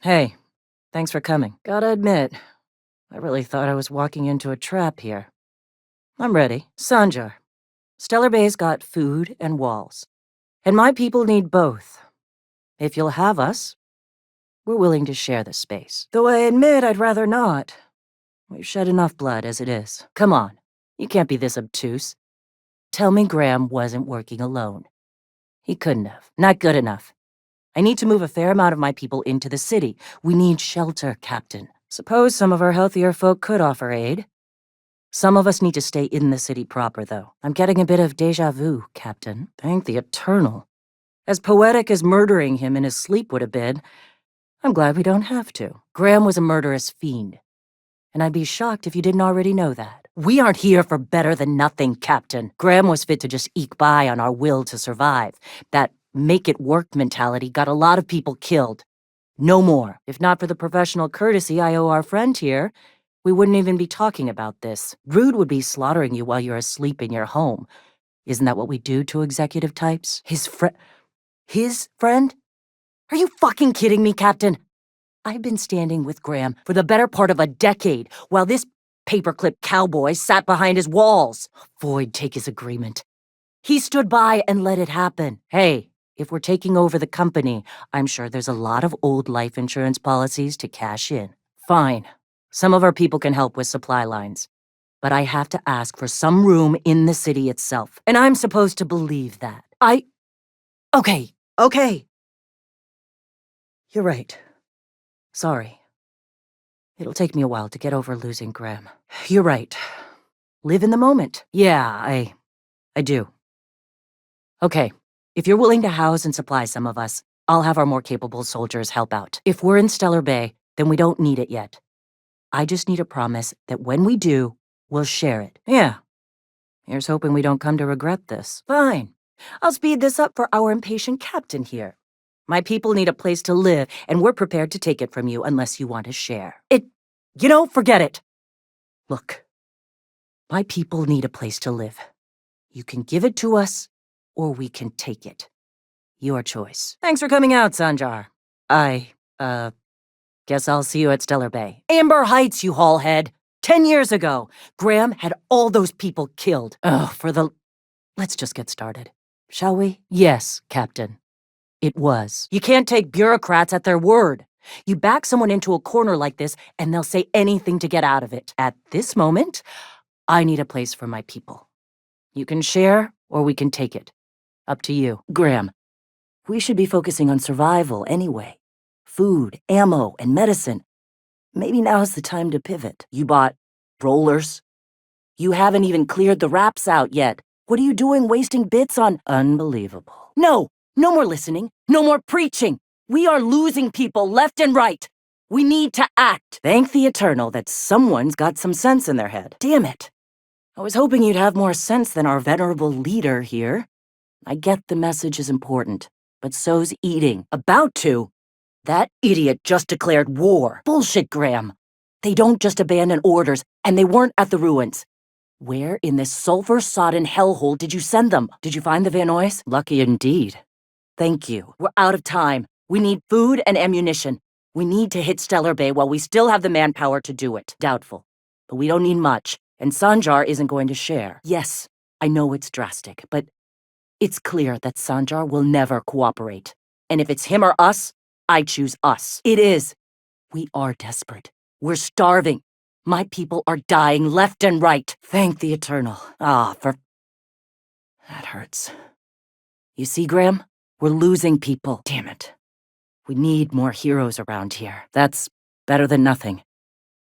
Hey, thanks for coming. Gotta admit, I really thought I was walking into a trap here. I'm ready. Sanjar, Stellar Bay's got food and walls. And my people need both. If you'll have us, we're willing to share the space. Though I admit I'd rather not. We've shed enough blood as it is. Come on, you can't be this obtuse. Tell me Graham wasn't working alone. He couldn't have. Not good enough. I need to move a fair amount of my people into the city. We need shelter, Captain. Suppose some of our healthier folk could offer aid. Some of us need to stay in the city proper, though. I'm getting a bit of déjà vu, Captain. Thank the Eternal. As poetic as murdering him in his sleep would have been, I'm glad we don't have to. Graham was a murderous fiend. And I'd be shocked if you didn't already know that. We aren't here for better than nothing, Captain. Graham was fit to just eke by on our will to survive. That make-it-work mentality got a lot of people killed. No more. If not for the professional courtesy I owe our friend here, we wouldn't even be talking about this. Rude would be slaughtering you while you're asleep in your home. Isn't that what we do to executive types? His friend? Are you fucking kidding me, Captain? I've been standing with Graham for the better part of a decade, while this paperclip cowboy sat behind his walls. Void take his agreement. He stood by and let it happen. Hey, if we're taking over the company, I'm sure there's a lot of old life insurance policies to cash in. Fine. Some of our people can help with supply lines. But I have to ask for some room in the city itself. And I'm supposed to believe that. Okay. You're right. Sorry. It'll take me a while to get over losing Graham. You're right. Live in the moment. Yeah, I do. Okay. If you're willing to house and supply some of us, I'll have our more capable soldiers help out. If we're in Stellar Bay, then we don't need it yet. I just need a promise that when we do, we'll share it. Yeah. Here's hoping we don't come to regret this. Fine. I'll speed this up for our impatient captain here. My people need a place to live, and we're prepared to take it from you unless you want to share. Forget it. Look, my people need a place to live. You can give it to us, or we can take it. Your choice. Thanks for coming out, Sanjar. Guess I'll see you at Stellar Bay. Amber Heights, you haulhead! 10 years ago, Graham had all those people killed. Let's just get started, shall we? Yes, Captain. It was. You can't take bureaucrats at their word. You back someone into a corner like this, and they'll say anything to get out of it. At this moment, I need a place for my people. You can share, or we can take it. Up to you. Graham, we should be focusing on survival anyway. Food, ammo, and medicine. Maybe now's the time to pivot. You bought rollers? You haven't even cleared the wraps out yet. What are you doing wasting bits on? Unbelievable. No more listening. No more preaching. We are losing people left and right. We need to act. Thank the Eternal that someone's got some sense in their head. Damn it. I was hoping you'd have more sense than our venerable leader here. I get the message is important, but so's eating. About to? That idiot just declared war. Bullshit, Graham. They don't just abandon orders, and they weren't at the ruins. Where in this sulfur-sodden hellhole did you send them? Did you find the Vanois? Lucky indeed. Thank you. We're out of time. We need food and ammunition. We need to hit Stellar Bay while we still have the manpower to do it. Doubtful. But we don't need much, and Sanjar isn't going to share. Yes, I know it's drastic, but it's clear that Sanjar will never cooperate. And if it's him or us, I choose us. It is. We are desperate. We're starving. My people are dying left and right. Thank the Eternal. That hurts. You see, Graham? We're losing people. Damn it. We need more heroes around here. That's better than nothing.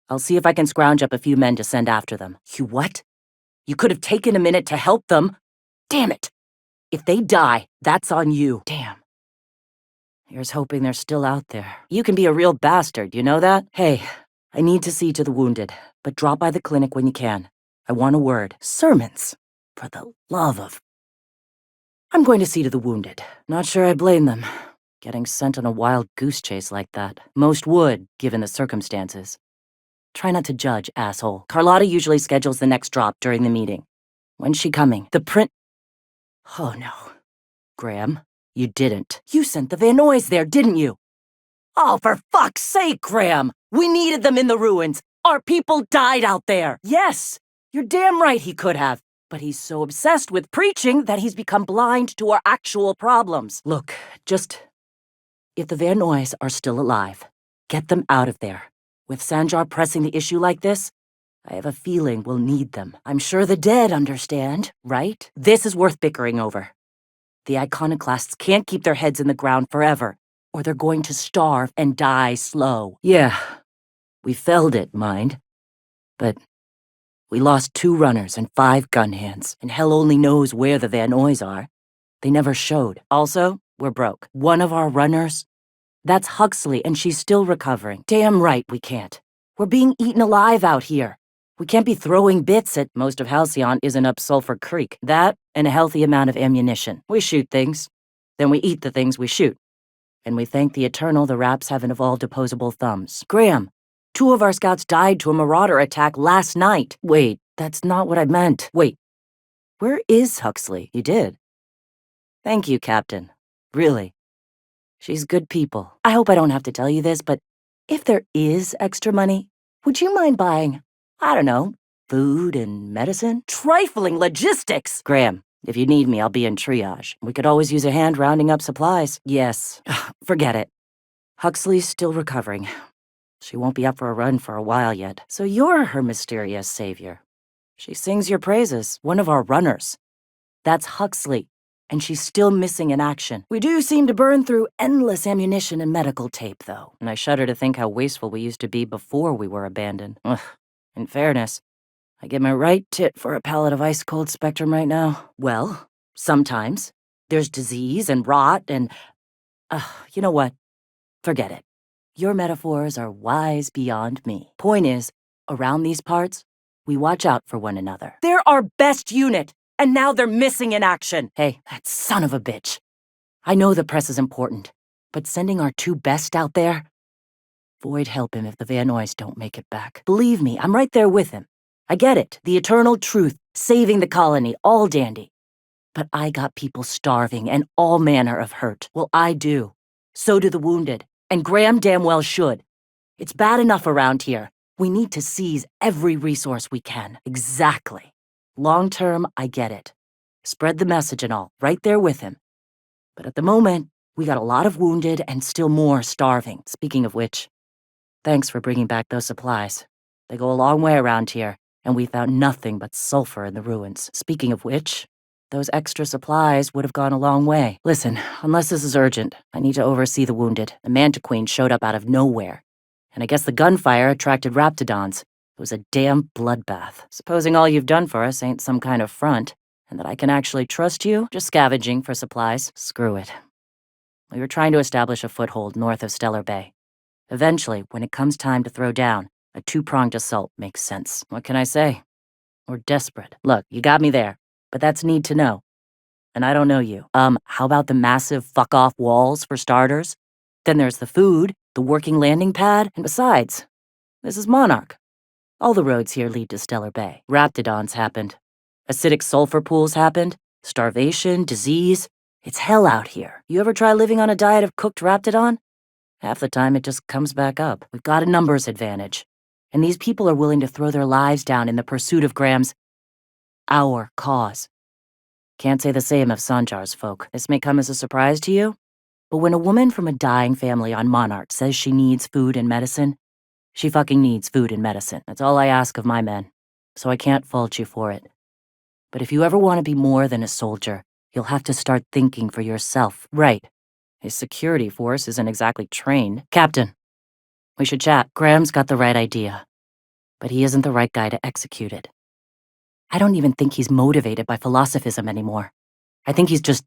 I'll see if I can scrounge up a few men to send after them. You what? You could have taken a minute to help them. Damn it. If they die, that's on you. Damn. Here's hoping they're still out there. You can be a real bastard, you know that? Hey, I need to see to the wounded, but drop by the clinic when you can. I want a word. Sermons. For the love of... I'm going to see to the wounded. Not sure I blame them. Getting sent on a wild goose chase like that. Most would, given the circumstances. Try not to judge, asshole. Carlotta usually schedules the next drop during the meeting. When's she coming? Oh no. Graham, you didn't. You sent the Vanois there, didn't you? Oh, for fuck's sake, Graham! We needed them in the ruins! Our people died out there! Yes! You're damn right he could have. But he's so obsessed with preaching that he's become blind to our actual problems. Look, if the Van Noys are still alive, get them out of there. With Sanjar pressing the issue like this, I have a feeling we'll need them. I'm sure the dead understand, right? This is worth bickering over. The iconoclasts can't keep their heads in the ground forever, or they're going to starve and die slow. Yeah, we felled it, mind. But we lost 2 runners and 5 gun hands, and hell only knows where the Van Noys are. They never showed. Also, we're broke. One of our runners? That's Huxley, and she's still recovering. Damn right we can't. We're being eaten alive out here. We can't be throwing bits at most of Halcyon isn't up Sulphur Creek. That, and a healthy amount of ammunition. We shoot things. Then we eat the things we shoot. And we thank the Eternal the Raps haven't evolved opposable thumbs. Graham, 2 of our scouts died to a marauder attack last night. Wait, that's not what I meant. Wait, where is Huxley? You did? Thank you, Captain. Really. She's good people. I hope I don't have to tell you this, but if there is extra money, would you mind buying, I don't know, food and medicine? Trifling logistics! Graham, if you need me, I'll be in triage. We could always use a hand rounding up supplies. Yes. Forget it. Huxley's still recovering. She won't be up for a run for a while yet. So you're her mysterious savior. She sings your praises, one of our runners. That's Huxley, and she's still missing in action. We do seem to burn through endless ammunition and medical tape, though. And I shudder to think how wasteful we used to be before we were abandoned. Ugh. In fairness, I get my right tit for a pallet of ice-cold Spectrum right now. Well, sometimes. There's disease and rot and... you know what? Forget it. Your metaphors are wise beyond me. Point is, around these parts, we watch out for one another. They're our best unit, and now they're missing in action. Hey, that son of a bitch. I know the press is important, but sending our 2 best out there? Void help him if the Van Noys don't make it back. Believe me, I'm right there with him. I get it, the eternal truth, saving the colony, all dandy. But I got people starving and all manner of hurt. Well, I do. So do the wounded. And Graham damn well should. It's bad enough around here. We need to seize every resource we can. Exactly. Long term, I get it. Spread the message and all, right there with him. But at the moment, we got a lot of wounded and still more starving. Speaking of which, thanks for bringing back those supplies. They go a long way around here, and we found nothing but sulfur in the ruins. Speaking of which, those extra supplies would have gone a long way. Listen, unless this is urgent, I need to oversee the wounded. The Mantiqueen showed up out of nowhere. And I guess the gunfire attracted Raptidons. It was a damn bloodbath. Supposing all you've done for us ain't some kind of front, and that I can actually trust you, just scavenging for supplies, screw it. We were trying to establish a foothold north of Stellar Bay. Eventually, when it comes time to throw down, a 2-pronged assault makes sense. What can I say? We're desperate. Look, you got me there. But that's need to know. And I don't know you. How about the massive fuck-off walls, for starters? Then there's the food, the working landing pad, and besides, this is Monarch. All the roads here lead to Stellar Bay. Raptidons happened. Acidic sulfur pools happened. Starvation, disease. It's hell out here. You ever try living on a diet of cooked Raptidon? Half the time it just comes back up. We've got a numbers advantage. And these people are willing to throw their lives down in the pursuit of our cause. Can't say the same of Sanjar's folk. This may come as a surprise to you, but when a woman from a dying family on Monarch says she needs food and medicine, she fucking needs food and medicine. That's all I ask of my men, so I can't fault you for it. But if you ever want to be more than a soldier, you'll have to start thinking for yourself. Right. His security force isn't exactly trained. Captain, we should chat. Graham's got the right idea, but he isn't the right guy to execute it. I don't even think he's motivated by philosophism anymore. I think he's just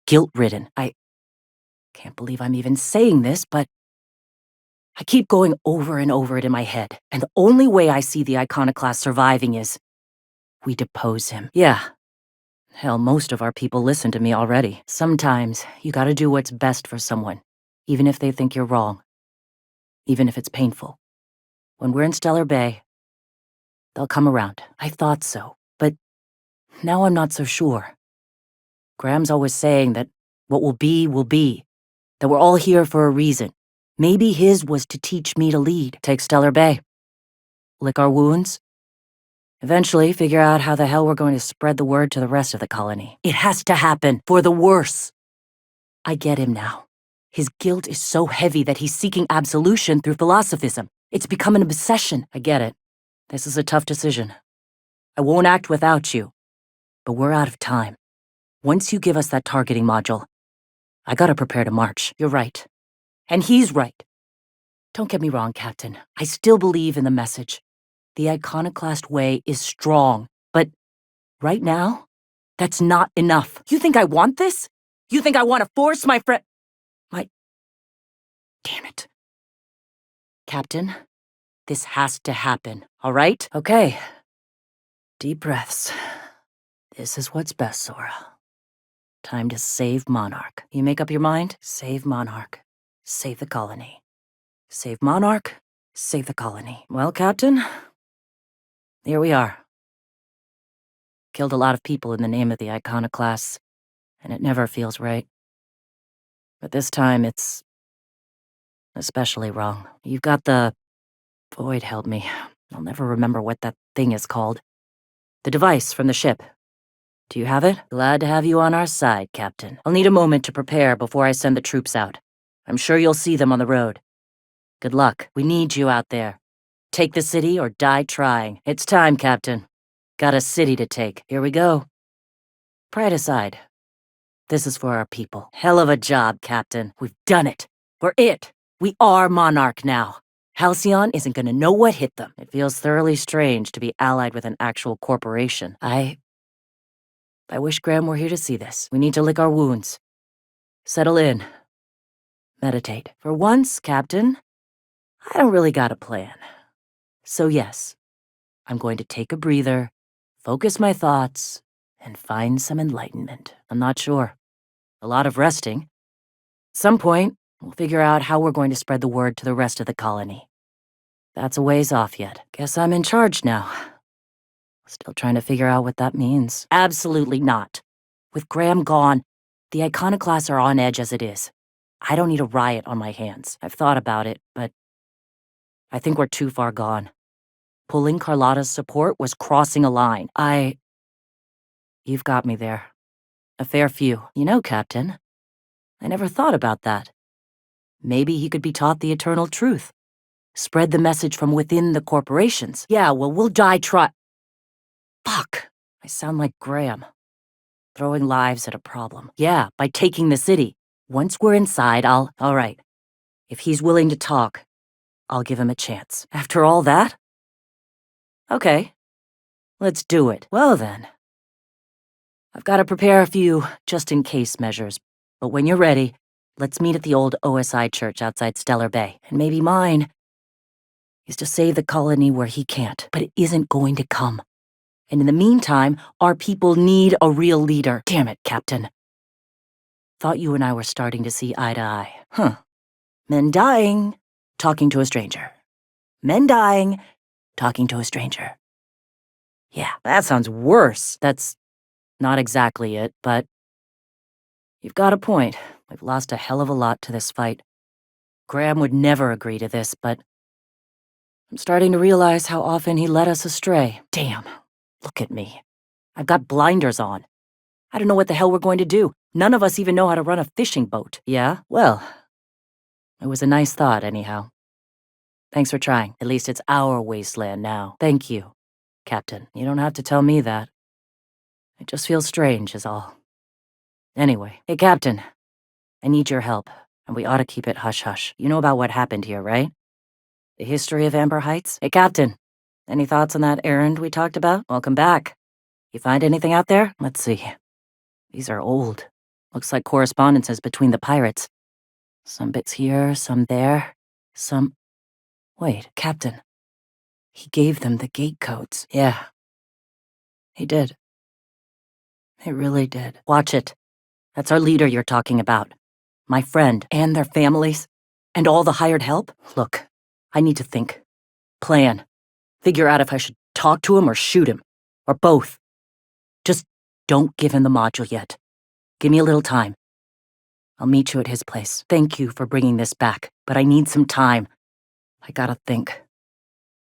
guilt-ridden. I can't believe I'm even saying this, but I keep going over and over it in my head, and the only way I see the iconoclast surviving is we depose him. Yeah. Hell, most of our people listen to me already. Sometimes you gotta do what's best for someone, even if they think you're wrong. Even if it's painful. When we're in Stellar Bay, they'll come around. I thought so, but now I'm not so sure. Graham's always saying that what will be, that we're all here for a reason. Maybe his was to teach me to lead. Take Stellar Bay. Lick our wounds. Eventually, figure out how the hell we're going to spread the word to the rest of the colony. It has to happen, for the worse. I get him now. His guilt is so heavy that he's seeking absolution through philosophism. It's become an obsession. I get it. This is a tough decision. I won't act without you, but we're out of time. Once you give us that targeting module, I gotta prepare to march. You're right. And he's right. Don't get me wrong, Captain. I still believe in the message. The iconoclast way is strong, but right now, that's not enough. You think I want this? You think I want to force my friend... Damn it. Captain, this has to happen, all right? Okay. Deep breaths. This is what's best, Zora. Time to save Monarch. You make up your mind? Save Monarch. Save the colony. Save Monarch. Save the colony. Well, Captain, here we are. Killed a lot of people in the name of the iconoclasts, and it never feels right. But this time, it's especially wrong. You've got the... Void help me. I'll never remember what that thing is called. The device from the ship. Do you have it? Glad to have you on our side, Captain. I'll need a moment to prepare before I send the troops out. I'm sure you'll see them on the road. Good luck. We need you out there. Take the city or die trying. It's time, Captain. Got a city to take. Here we go. Pride aside, this is for our people. Hell of a job, Captain. We've done it. We're it. We are Monarch now. Halcyon isn't gonna know what hit them. It feels thoroughly strange to be allied with an actual corporation. I wish Graham were here to see this. We need to lick our wounds. Settle in. Meditate. For once, Captain, I don't really got a plan. So yes, I'm going to take a breather, focus my thoughts, and find some enlightenment. I'm not sure. A lot of resting. At some point, we'll figure out how we're going to spread the word to the rest of the colony. That's a ways off yet. Guess I'm in charge now. Still trying to figure out what that means. Absolutely not. With Graham gone, the iconoclasts are on edge as it is. I don't need a riot on my hands. I've thought about it, but I think we're too far gone. Pulling Carlotta's support was crossing a line. You've got me there. A fair few. You know, Captain, I never thought about that. Maybe he could be taught the eternal truth. Spread the message from within the corporations. Yeah, well, we'll die Fuck. I sound like Graham. Throwing lives at a problem. Yeah, by taking the city. Once we're inside, All right. If he's willing to talk, I'll give him a chance. After all that? Okay. Let's do it. Well then. I've got to prepare a few just-in-case measures, but when you're ready, let's meet at the old OSI church outside Stellar Bay. And maybe mine is to save the colony where he can't, but it isn't going to come. And in the meantime, our people need a real leader. Damn it, Captain. Thought you and I were starting to see eye to eye. Huh. Men dying, talking to a stranger. Men dying, talking to a stranger. Yeah, that sounds worse. That's not exactly it, but you've got a point. We've lost a hell of a lot to this fight. Graham would never agree to this, but I'm starting to realize how often he led us astray. Damn, look at me. I've got blinders on. I don't know what the hell we're going to do. None of us even know how to run a fishing boat. Yeah? Well, it was a nice thought, anyhow. Thanks for trying. At least it's our wasteland now. Thank you, Captain. You don't have to tell me that. It just feels strange, is all. Anyway, hey, Captain. I need your help, and we ought to keep it hush-hush. You know about what happened here, right? The history of Amber Heights? Hey, Captain. Any thoughts on that errand we talked about? Welcome back. You find anything out there? Let's see. These are old. Looks like correspondences between the pirates. Some bits here, some there, some... Wait, Captain. He gave them the gate codes. Yeah. He did. He really did. Watch it. That's our leader you're talking about. My friend, and their families, and all the hired help. Look, I need to think. Plan. Figure out if I should talk to him or shoot him. Or both. Just don't give him the module yet. Give me a little time. I'll meet you at his place. Thank you for bringing this back. but I need some time. I gotta think.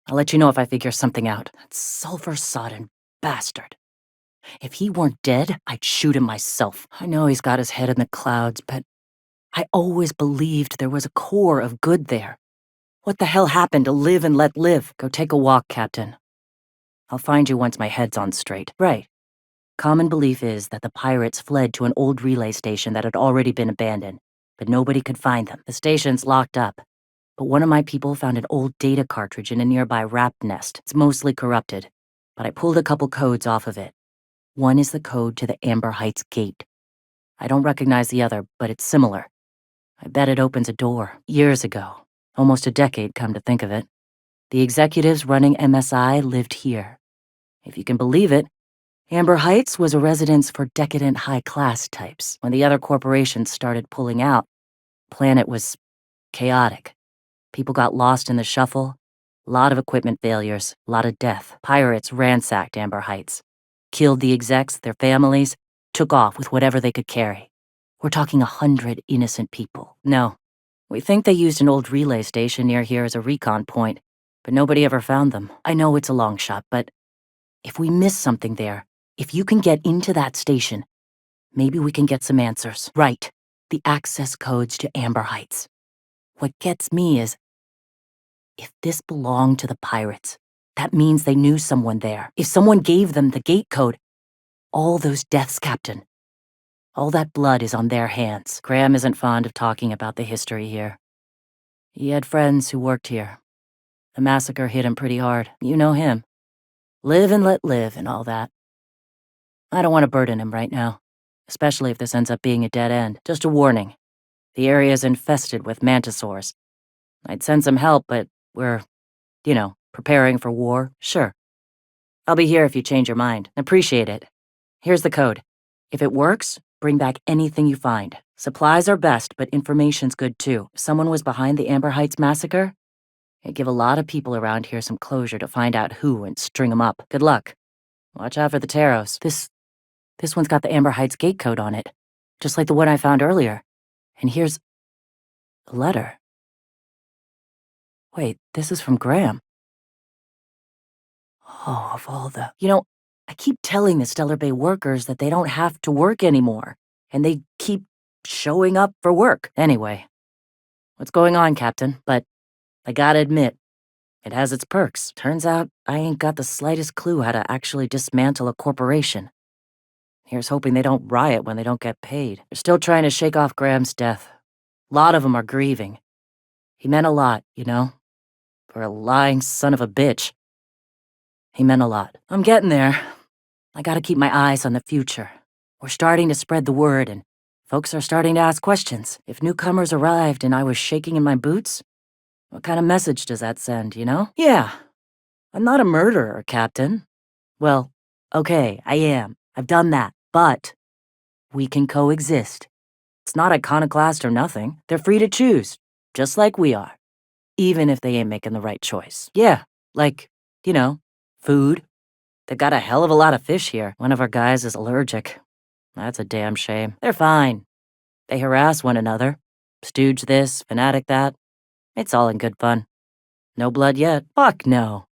I'll let you know if I figure something out. That sulfur-sodden bastard. If he weren't dead, I'd shoot him myself. I know he's got his head in the clouds, but I always believed there was a core of good there. What the hell happened to live and let live? Go take a walk, Captain. I'll find you once my head's on straight. Right. Common belief is that the pirates fled to an old relay station that had already been abandoned, but nobody could find them. The station's locked up. But one of my people found an old data cartridge in a nearby rat nest. It's mostly corrupted, but I pulled a couple codes off of it. One is the code to the Amber Heights gate. I don't recognize the other, but it's similar. I bet it opens a door. Years ago. Almost a decade, come to think of it. The executives running MSI lived here. If you can believe it, Amber Heights was a residence for decadent high-class types. When the other corporations started pulling out, planet was chaotic. People got lost in the shuffle, a lot of equipment failures, a lot of death. Pirates ransacked Amber Heights, killed the execs, their families, took off with whatever they could carry. We're talking 100 innocent people. No, we think they used an old relay station near here as a recon point, but nobody ever found them. I know it's a long shot, but if we miss something there, if you can get into that station, maybe we can get some answers. Right, the access codes to Amber Heights. What gets me is, if this belonged to the pirates, that means they knew someone there. If someone gave them the gate code, all those deaths, Captain, all that blood is on their hands. Graham isn't fond of talking about the history here. He had friends who worked here. The massacre hit him pretty hard. You know him. Live and let live and all that. I don't want to burden him right now, especially if this ends up being a dead end. Just a warning. The area's infested with mantisaurs. I'd send some help, but we're, preparing for war. Sure. I'll be here if you change your mind. Appreciate it. Here's the code. If it works, bring back anything you find. Supplies are best, but information's good too. If someone was behind the Amber Heights massacre, it'd give a lot of people around here some closure to find out who and string them up. Good luck. Watch out for the taros. This one's got the Amber Heights gate code on it, just like the one I found earlier. And here's a letter. Wait, this is from Graham. Oh, of all the... I keep telling the Stellar Bay workers that they don't have to work anymore, and they keep showing up for work. Anyway, what's going on, Captain? But I gotta admit, it has its perks. Turns out I ain't got the slightest clue how to actually dismantle a corporation. Here's hoping they don't riot when they don't get paid. They're still trying to shake off Graham's death. A lot of them are grieving. He meant a lot, for a lying son of a bitch. He meant a lot. I'm getting there. I gotta keep my eyes on the future. We're starting to spread the word, and folks are starting to ask questions. If newcomers arrived and I was shaking in my boots, what kind of message does that send, Yeah, I'm not a murderer, Captain. Well, okay, I am. I've done that. But we can coexist. It's not iconoclast or nothing. They're free to choose, just like we are. Even if they ain't making the right choice. Yeah, like, food. They've got a hell of a lot of fish here. One of our guys is allergic. That's a damn shame. They're fine. They harass one another. Stooge this, fanatic that. It's all in good fun. No blood yet? Fuck no.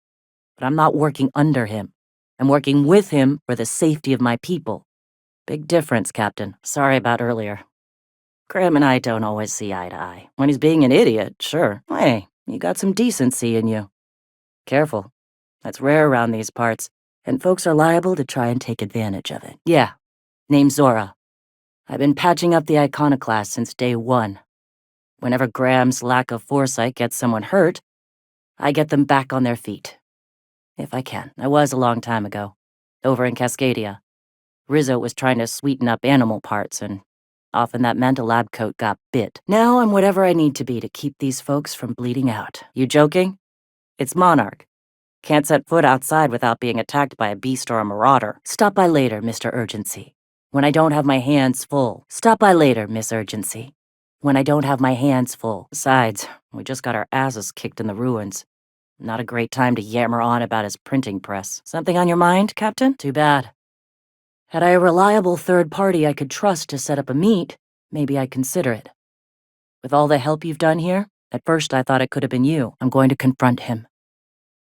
But I'm not working under him. I'm working with him for the safety of my people. Big difference, Captain. Sorry about earlier. Graham and I don't always see eye to eye. When he's being an idiot, sure. Hey, you got some decency in you. Careful. That's rare around these parts, and folks are liable to try and take advantage of it. Yeah, name's Zora. I've been patching up the iconoclast since day one. Whenever Graham's lack of foresight gets someone hurt, I get them back on their feet. If I can. I was a long time ago. Over in Cascadia. Rizzo was trying to sweeten up animal parts, and often that meant a lab coat got bit. Now I'm whatever I need to be to keep these folks from bleeding out. You joking? It's Monarch. Can't set foot outside without being attacked by a beast or a marauder. Stop by later, Mr. Urgency. When I don't have my hands full. Stop by later, Miss Urgency. When I don't have my hands full. Besides, we just got our asses kicked in the ruins. Not a great time to yammer on about his printing press. Something on your mind, Captain? Too bad. Had I a reliable third party I could trust to set up a meet, maybe I'd consider it. With all the help you've done here, At first, I thought it could have been you. I'm going to confront him.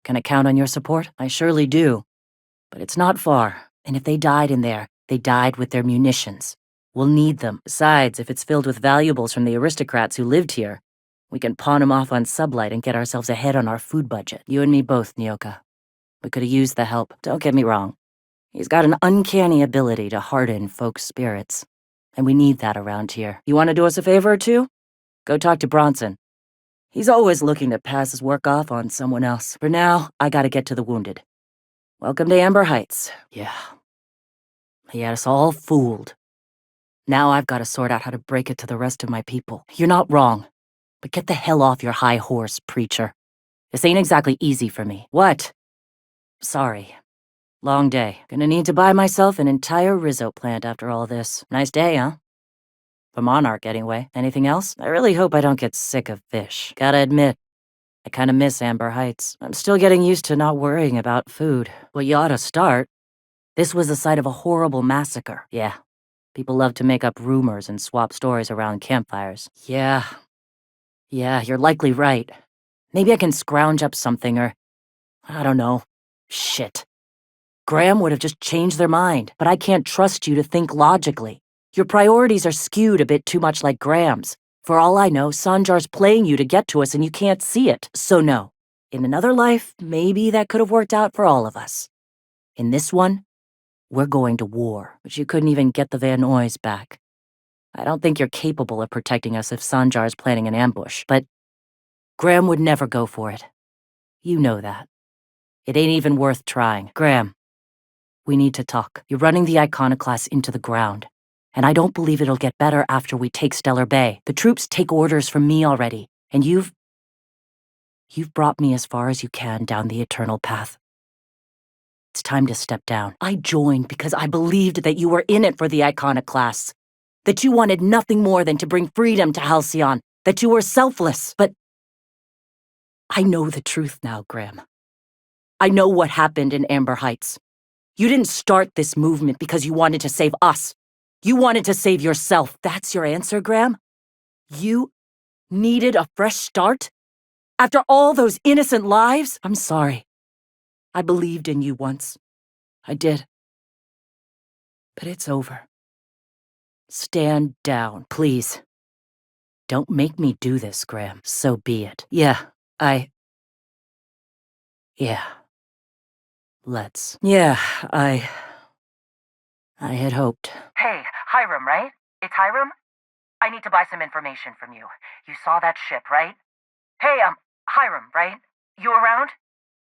Can I count on your support? I surely do. But it's not far, and if they died in there, they died with their munitions. We'll need them. Besides, if it's filled with valuables from the aristocrats who lived here, we can pawn them off on Sublight and get ourselves ahead on our food budget. You and me both, Nyoka. We could have used the help, don't get me wrong. He's got an uncanny ability to harden folks' spirits. And we need that around here. You want to do us a favor or two? Go talk to Bronson. He's always looking to pass his work off on someone else. For now, I gotta get to the wounded. Welcome to Amber Heights. Yeah. He had us all fooled. Now I've gotta sort out how to break it to the rest of my people. You're not wrong. But get the hell off your high horse, preacher. This ain't exactly easy for me. What? Sorry. Long day. Gonna need to buy myself an entire Rizzo plant after all this. Nice day, huh? For Monarch, anyway. Anything else? I really hope I don't get sick of fish. Gotta admit, I kinda miss Amber Heights. I'm still getting used to not worrying about food. Well, you ought to start. This was the site of a horrible massacre. Yeah. People love to make up rumors and swap stories around campfires. Yeah, you're likely right. Maybe I can scrounge up something or... I don't know. Shit. Graham would have just changed their mind, but I can't trust you to think logically. Your priorities are skewed a bit too much like Graham's. For all I know, Sanjar's playing you to get to us and you can't see it. So no. In another life, maybe that could have worked out for all of us. In this one, we're going to war, but you couldn't even get the Van Nuys back. I don't think you're capable of protecting us if Sanjar's planning an ambush, but Graham would never go for it. You know that. It ain't even worth trying. Graham, we need to talk. You're running the Iconoclasts into the ground, and I don't believe it'll get better after we take Stellar Bay. The troops take orders from me already, and you've brought me as far as you can down the eternal path. It's time to step down. I joined because I believed that you were in it for the Iconoclasts, that you wanted nothing more than to bring freedom to Halcyon, that you were selfless, but I know the truth now, Graham. I know what happened in Amber Heights. You didn't start this movement because you wanted to save us. You wanted to save yourself. That's your answer, Graham? You needed a fresh start? After all those innocent lives? I'm sorry. I believed in you once. I did. But it's over. Stand down, please. Don't make me do this, Graham. So be it. Yeah. Let's. Yeah, I had hoped. Hey, Hiram, right? It's Hiram? I need to buy some information from you. You saw that ship, right? Hey, Hiram, right? You around?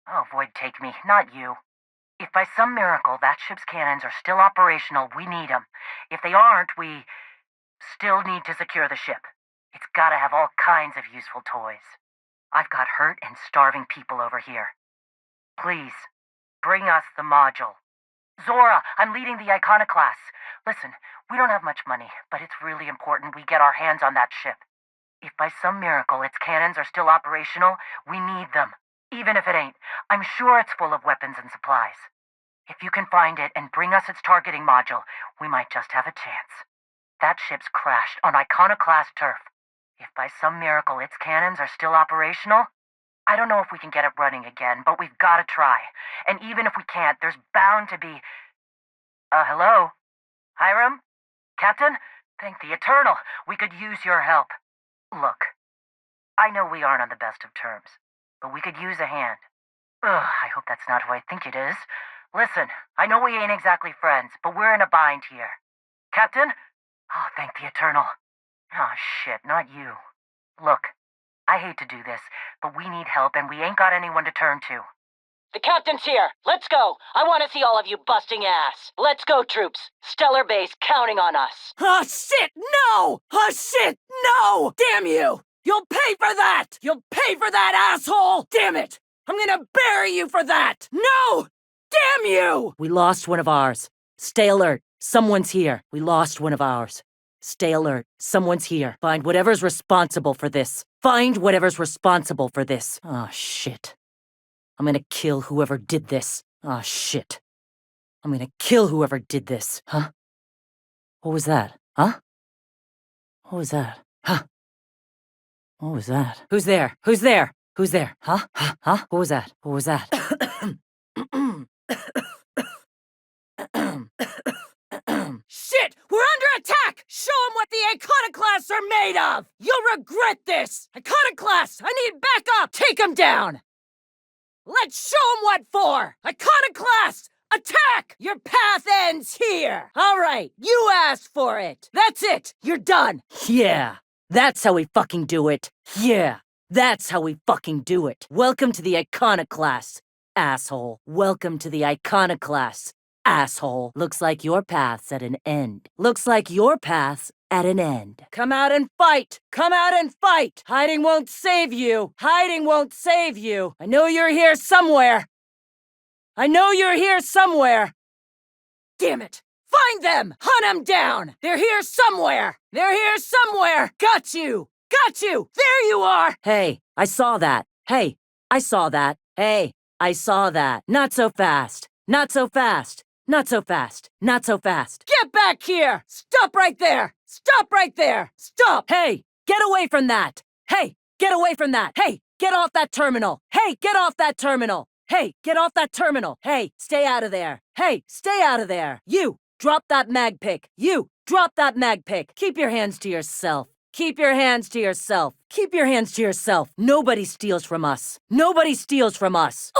Oh, void take me, not you. If by some miracle that ship's cannons are still operational, we need them. If they aren't, we still need to secure the ship. It's gotta have all kinds of useful toys. I've got hurt and starving people over here. Please, bring us the module. Zora, I'm leading the Iconoclasts. Listen, we don't have much money, but it's really important we get our hands on that ship. If by some miracle its cannons are still operational, we need them. Even if it ain't, I'm sure it's full of weapons and supplies. If you can find it and bring us its targeting module, we might just have a chance. That ship's crashed on Iconoclast turf. If by some miracle its cannons are still operational, I don't know if we can get it running again, but we've gotta try. And even if we can't, there's bound to be... hello? Hiram? Captain? Thank the Eternal. We could use your help. Look, I know we aren't on the best of terms, but we could use a hand. I hope that's not who I think it is. Listen, I know we ain't exactly friends, but we're in a bind here. Captain? Oh, thank the Eternal. Oh, shit, not you. Look, I hate to do this, but we need help and we ain't got anyone to turn to. The captain's here. Let's go. I want to see all of you busting ass. Let's go, troops. Stellar Bay's counting on us. Oh, shit, no! Oh, shit, no! Damn you! You'll pay for that! You'll pay for that, asshole! Damn it! I'm gonna bury you for that! No! Damn you! We lost one of ours. Stay alert. Someone's here. We lost one of ours. Stay alert. Someone's here. Find whatever's responsible for this. Find whatever's responsible for this. Oh, shit. I'm gonna kill whoever did this. Oh, shit. I'm gonna kill whoever did this. Huh? What was that? Huh? What was that? Huh? What was that? Who's there? Who's there? Who's there? Huh? Huh? What was that? What was that? Shit! We're under attack! Show them what the iconoclasts are made of! You'll regret this! Iconoclasts! I need backup! Take them down! Let's show them what for! Iconoclasts! Attack! Your path ends here! Alright, you asked for it! That's it! You're done! Yeah! That's how we fucking do it! Yeah! That's how we fucking do it! Welcome to the iconoclasts, asshole! Welcome to the iconoclasts, asshole! Looks like your path's at an end. Looks like your path's at an end. Come out and fight! Come out and fight! Hiding won't save you! Hiding won't save you! I know you're here somewhere! I know you're here somewhere! Damn it! Find them! Hunt them down! They're here somewhere! They're here somewhere! Got you! Got you! There you are! Hey, I saw that. Hey, I saw that. Hey, I saw that. Not so fast. Not so fast. Not so fast. Not so fast. Get back here! Stop right there! Stop right there! Stop! Hey, get away from that! Hey, get away from that! Hey, get off that terminal! Hey, get off that terminal! Hey, get off that terminal! Hey, stay out of there! Hey, stay out of there! You, drop that mag pick! You, drop that mag pick! Keep your hands to yourself! Keep your hands to yourself! Keep your hands to yourself! Nobody steals from us! Nobody steals from us!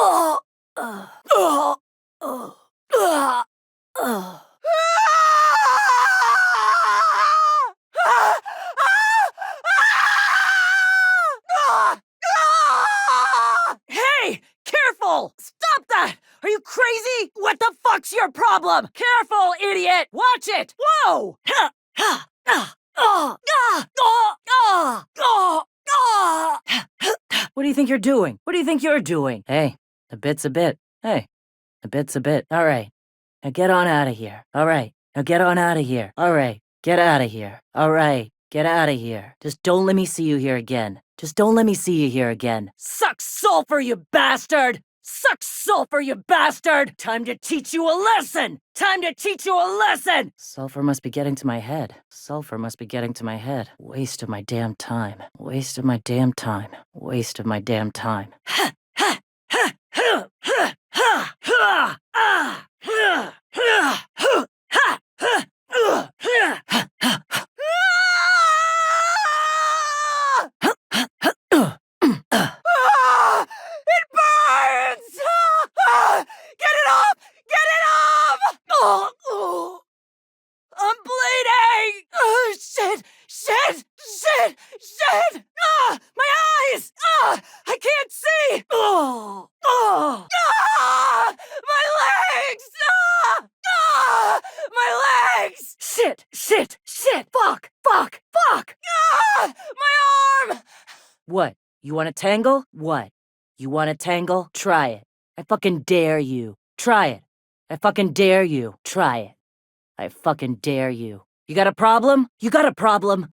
Hey! Careful! Stop that! Are you crazy? What the fuck's your problem? Careful, idiot! Watch it! Whoa! What do you think you're doing? What do you think you're doing? Hey, a bit's a bit. Hey, a bit's a bit. All right. Now get on out of here. All right. Now get on out of here. All right. Get out of here. All right. Get out of here. Just don't let me see you here again. Just don't let me see you here again. Suck sulfur, you bastard! Suck sulfur, you bastard! Time to teach you a lesson! Time to teach you a lesson! Sulfur must be getting to my head. Sulfur must be getting to my head. Waste of my damn time. Waste of my damn time. Waste of my damn time. It burns! Get it off! Get it off! I'm bleeding! Shit! Shit! Shit! Shit! My eyes! I can't see! My legs! My legs! Shit! Shit! Shit! Fuck! Fuck! Fuck! My arm! What? You want to tangle? What? You want to tangle? Try it. I fucking dare you. Try it. I fucking dare you. Try it. I fucking dare you. You got a problem? You got a problem?